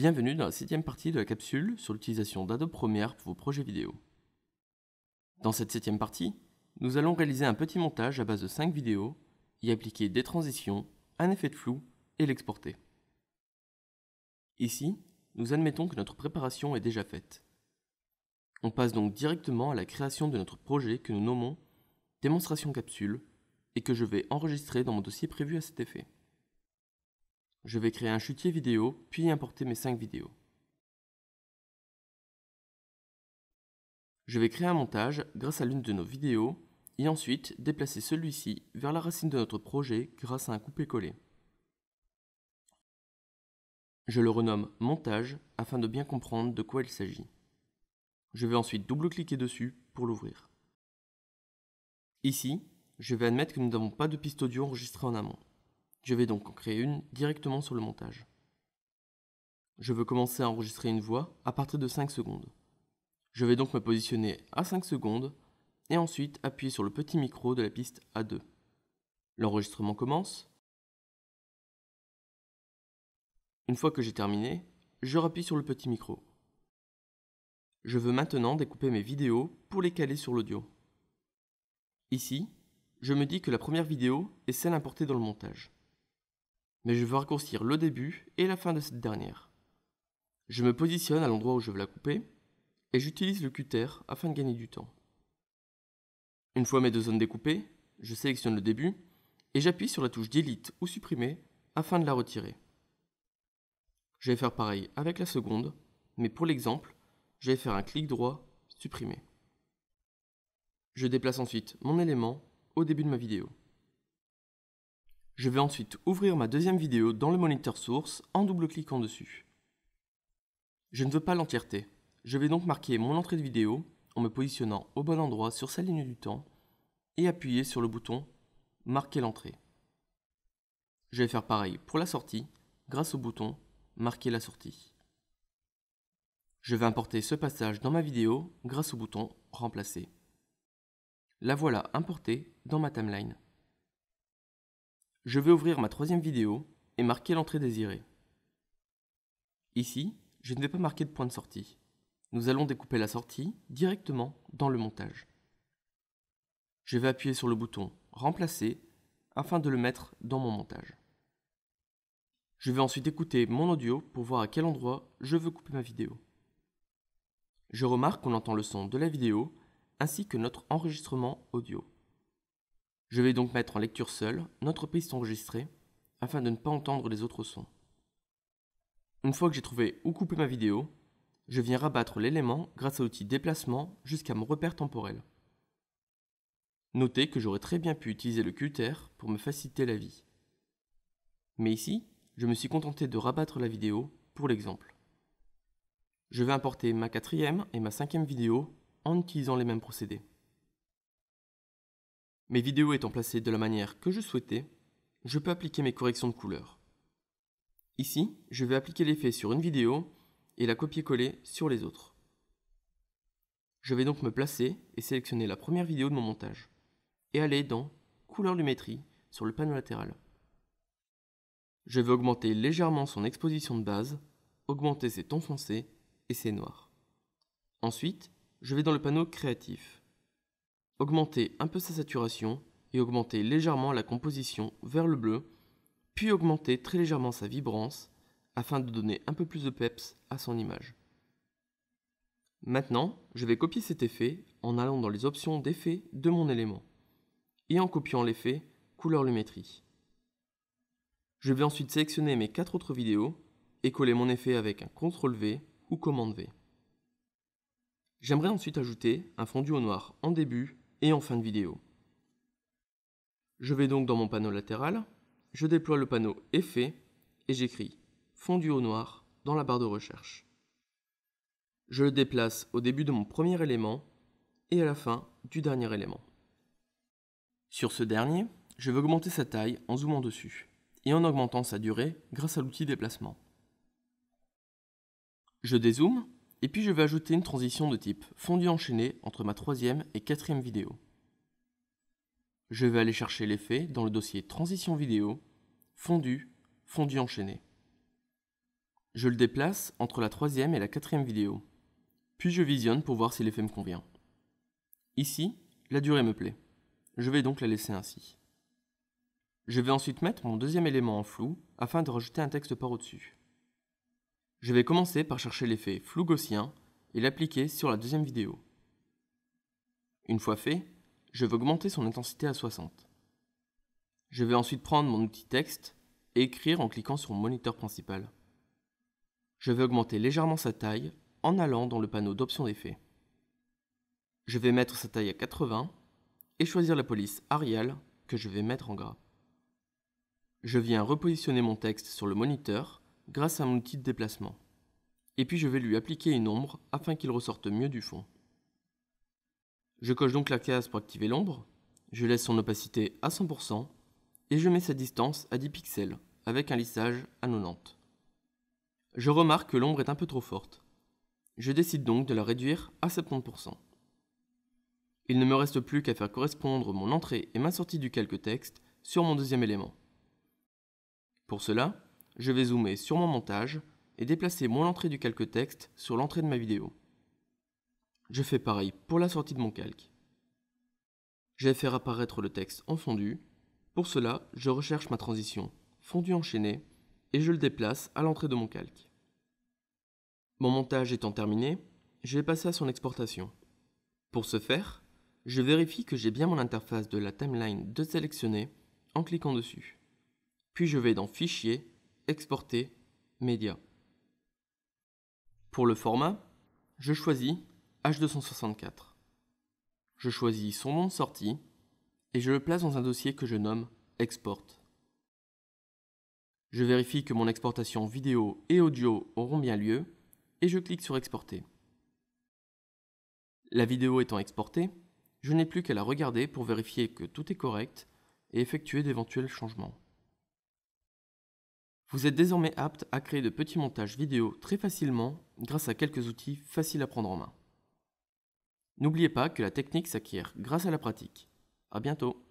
Bienvenue dans la 7e partie de la capsule sur l'utilisation d'Adobe Premiere pour vos projets vidéo. Dans cette 7e partie, nous allons réaliser un petit montage à base de 5 vidéos, y appliquer des transitions, un effet de flou et l'exporter. Ici, nous admettons que notre préparation est déjà faite. On passe donc directement à la création de notre projet que nous nommons démonstration capsule et que je vais enregistrer dans mon dossier prévu à cet effet. Je vais créer un chutier vidéo, puis importer mes 5 vidéos. Je vais créer un montage grâce à l'une de nos vidéos et ensuite déplacer celui-ci vers la racine de notre projet grâce à un coupé-coller. Je le renomme montage afin de bien comprendre de quoi il s'agit. Je vais ensuite double-cliquer dessus pour l'ouvrir. Ici, je vais admettre que nous n'avons pas de piste audio enregistrée en amont. Je vais donc en créer une directement sur le montage. Je veux commencer à enregistrer une voix à partir de 5 secondes. Je vais donc me positionner à 5 secondes et ensuite appuyer sur le petit micro de la piste A2. L'enregistrement commence. Une fois que j'ai terminé, je rappuie sur le petit micro. Je veux maintenant découper mes vidéos pour les caler sur l'audio. Ici, je me dis que la première vidéo est celle importée dans le montage. Mais je veux raccourcir le début et la fin de cette dernière. Je me positionne à l'endroit où je veux la couper et j'utilise le cutter afin de gagner du temps. Une fois mes deux zones découpées, je sélectionne le début et j'appuie sur la touche Delete ou Supprimer afin de la retirer. Je vais faire pareil avec la seconde, mais pour l'exemple, je vais faire un clic droit, Supprimer. Je déplace ensuite mon élément au début de ma vidéo. Je vais ensuite ouvrir ma deuxième vidéo dans le moniteur source en double-cliquant dessus. Je ne veux pas l'entièreté. Je vais donc marquer mon entrée de vidéo en me positionnant au bon endroit sur sa ligne du temps et appuyer sur le bouton « Marquer l'entrée ». Je vais faire pareil pour la sortie grâce au bouton « Marquer la sortie ». Je vais importer ce passage dans ma vidéo grâce au bouton « Remplacer ». La voilà importée dans ma timeline. Je vais ouvrir ma troisième vidéo et marquer l'entrée désirée. Ici, je ne vais pas marquer de point de sortie. Nous allons découper la sortie directement dans le montage. Je vais appuyer sur le bouton « Remplacer » afin de le mettre dans mon montage. Je vais ensuite écouter mon audio pour voir à quel endroit je veux couper ma vidéo. Je remarque qu'on entend le son de la vidéo ainsi que notre enregistrement audio. Je vais donc mettre en lecture seule notre piste enregistrée afin de ne pas entendre les autres sons. Une fois que j'ai trouvé où couper ma vidéo, je viens rabattre l'élément grâce à l'outil déplacement jusqu'à mon repère temporel. Notez que j'aurais très bien pu utiliser le cutter pour me faciliter la vie. Mais ici, je me suis contenté de rabattre la vidéo pour l'exemple. Je vais importer ma 4e et ma 5e vidéo en utilisant les mêmes procédés. Mes vidéos étant placées de la manière que je souhaitais, je peux appliquer mes corrections de couleurs. Ici, je vais appliquer l'effet sur une vidéo et la copier-coller sur les autres. Je vais donc me placer et sélectionner la première vidéo de mon montage et aller dans Couleur Lumétrie sur le panneau latéral. Je vais augmenter légèrement son exposition de base, augmenter ses tons foncés et ses noirs. Ensuite, je vais dans le panneau Créatif. Augmenter un peu sa saturation et augmenter légèrement la composition vers le bleu, puis augmenter très légèrement sa vibrance afin de donner un peu plus de peps à son image. Maintenant, je vais copier cet effet en allant dans les options d'effet de mon élément et en copiant l'effet Couleur Lumétrie. Je vais ensuite sélectionner mes 4 autres vidéos et coller mon effet avec un CTRL-V ou commande V. J'aimerais ensuite ajouter un fondu au noir en début et en fin de vidéo. Je vais donc dans mon panneau latéral, je déploie le panneau Effet et j'écris Fondu au noir dans la barre de recherche. Je le déplace au début de mon premier élément et à la fin du dernier élément. Sur ce dernier, je vais augmenter sa taille en zoomant dessus et en augmentant sa durée grâce à l'outil déplacement. Je dézoome et puis je vais ajouter une transition de type fondu enchaîné entre ma 3e et 4e vidéo. Je vais aller chercher l'effet dans le dossier Transition vidéo, fondu, fondu enchaîné. Je le déplace entre la troisième et la quatrième vidéo, puis je visionne pour voir si l'effet me convient. Ici, la durée me plaît. Je vais donc la laisser ainsi. Je vais ensuite mettre mon deuxième élément en flou afin de rajouter un texte par au-dessus. Je vais commencer par chercher l'effet flou gaussien et l'appliquer sur la deuxième vidéo. Une fois fait, je vais augmenter son intensité à 60. Je vais ensuite prendre mon outil texte et écrire en cliquant sur mon moniteur principal. Je vais augmenter légèrement sa taille en allant dans le panneau d'options d'effets. Je vais mettre sa taille à 80 et choisir la police Arial que je vais mettre en gras. Je viens repositionner mon texte sur le moniteur grâce à mon outil de déplacement. Et puis je vais lui appliquer une ombre afin qu'il ressorte mieux du fond. Je coche donc la case pour activer l'ombre, je laisse son opacité à 100% et je mets sa distance à 10 pixels avec un lissage à 90. Je remarque que l'ombre est un peu trop forte. Je décide donc de la réduire à 70%. Il ne me reste plus qu'à faire correspondre mon entrée et ma sortie du calque texte sur mon deuxième élément. Pour cela, je vais zoomer sur mon montage et déplacer mon entrée du calque texte sur l'entrée de ma vidéo. Je fais pareil pour la sortie de mon calque. Je vais faire apparaître le texte en fondu. Pour cela, je recherche ma transition fondu enchaîné et je le déplace à l'entrée de mon calque. Mon montage étant terminé, je vais passer à son exportation. Pour ce faire, je vérifie que j'ai bien mon interface de la timeline de sélectionner en cliquant dessus. Puis je vais dans Fichier, Exporter, Média. Pour le format, je choisis H264. Je choisis son nom de sortie et je le place dans un dossier que je nomme Export. Je vérifie que mon exportation vidéo et audio auront bien lieu et je clique sur Exporter. La vidéo étant exportée, je n'ai plus qu'à la regarder pour vérifier que tout est correct et effectuer d'éventuels changements. Vous êtes désormais apte à créer de petits montages vidéo très facilement grâce à quelques outils faciles à prendre en main. N'oubliez pas que la technique s'acquiert grâce à la pratique. À bientôt!